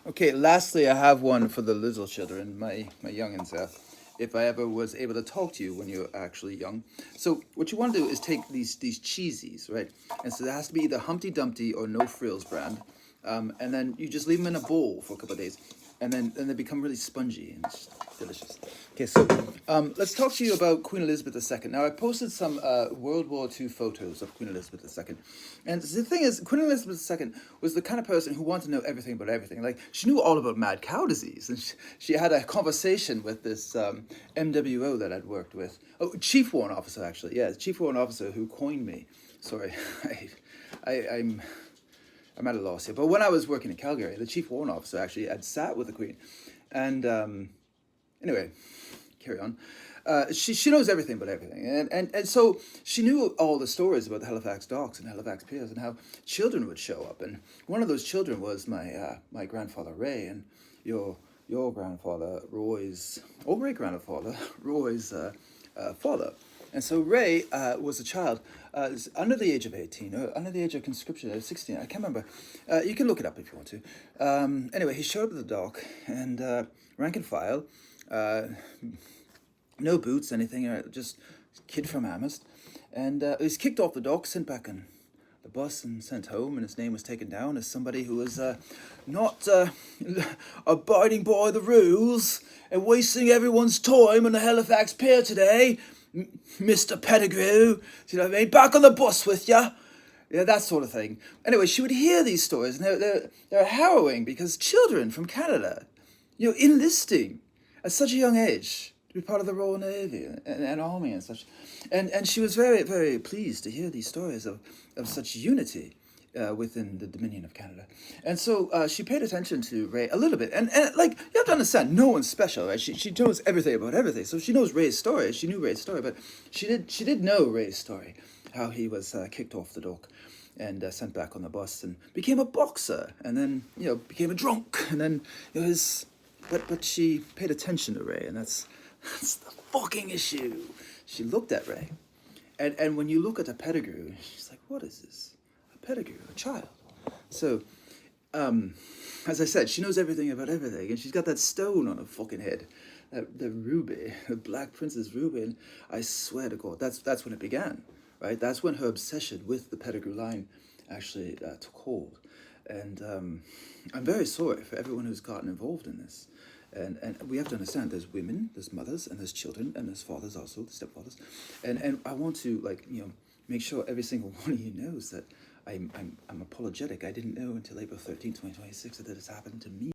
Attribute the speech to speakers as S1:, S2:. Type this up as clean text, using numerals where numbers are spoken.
S1: Okay, lastly, I have one for the little children, my youngins. If I ever was able to talk to you when you're actually young. So what you want to do is take these cheesies, right? And so there has to be either Humpty Dumpty or No Frills brand, and then you just leave them in a bowl for a couple of days, and they become really spongy and it's delicious. Okay, so let's talk to you about Queen Elizabeth II. Now I posted some World War II photos of Queen Elizabeth II, and the thing is, Queen Elizabeth II was the kind of person who wanted to know everything about everything. Like she knew all about mad cow disease, and she had a conversation with this MWO that I'd worked with. Oh, Chief Warrant Officer actually, yeah, Chief Warrant Officer who coined me. Sorry, I'm I'm at a loss here. But when I was working in Calgary, the chief warrant officer actually had sat with the Queen, and anyway, carry on. She knows everything about everything, and so she knew all the stories about the Halifax docks and Halifax piers and how children would show up, and one of those children was my grandfather Ray, and your grandfather Roy's or great grandfather Roy's father. And so Ray was a child under the age of 18, or under the age of conscription at 16. I can't remember. You can look it up if you want to. Anyway, he showed up at the dock, and rank and file, uh, no boots, anything, just kid from Amherst. And he was kicked off the dock, sent back on the bus and sent home, and his name was taken down as somebody who was not abiding by the rules and wasting everyone's time on the Halifax Pier today, Mr. Pettigrew. Do you know what I mean? Back on the bus with ya. Yeah, that sort of thing. Anyway, she would hear these stories, and they're harrowing because children from Canada, enlisting at such a young age to be part of the Royal Navy and Army and such. And she was very, very pleased to hear these stories of such unity within the Dominion of Canada. And so she paid attention to Ray a little bit. And like, you have to understand, no one's special, right? She knows everything about everything. So she knows Ray's story. She knew Ray's story, but she did know Ray's story, how he was kicked off the dock and sent back on the bus and became a boxer and then, became a drunk. And then his... But she paid attention to Ray, and that's the fucking issue. She looked at Ray, and when you look at the Pettigrew, she's like, "What is this? A Pettigrew, a child?" So, as I said, she knows everything about everything, and she's got that stone on her fucking head, the ruby, the Black Princess ruby. And I swear to God, that's when it began, right? That's when her obsession with the Pettigrew line actually took hold. And I'm very sorry for everyone who's gotten involved in this. And we have to understand there's women, there's mothers, and there's children, and there's fathers also, the stepfathers. And I want to make sure every single one of you knows that I'm apologetic. I didn't know until April 13th, 2026 that this happened to me.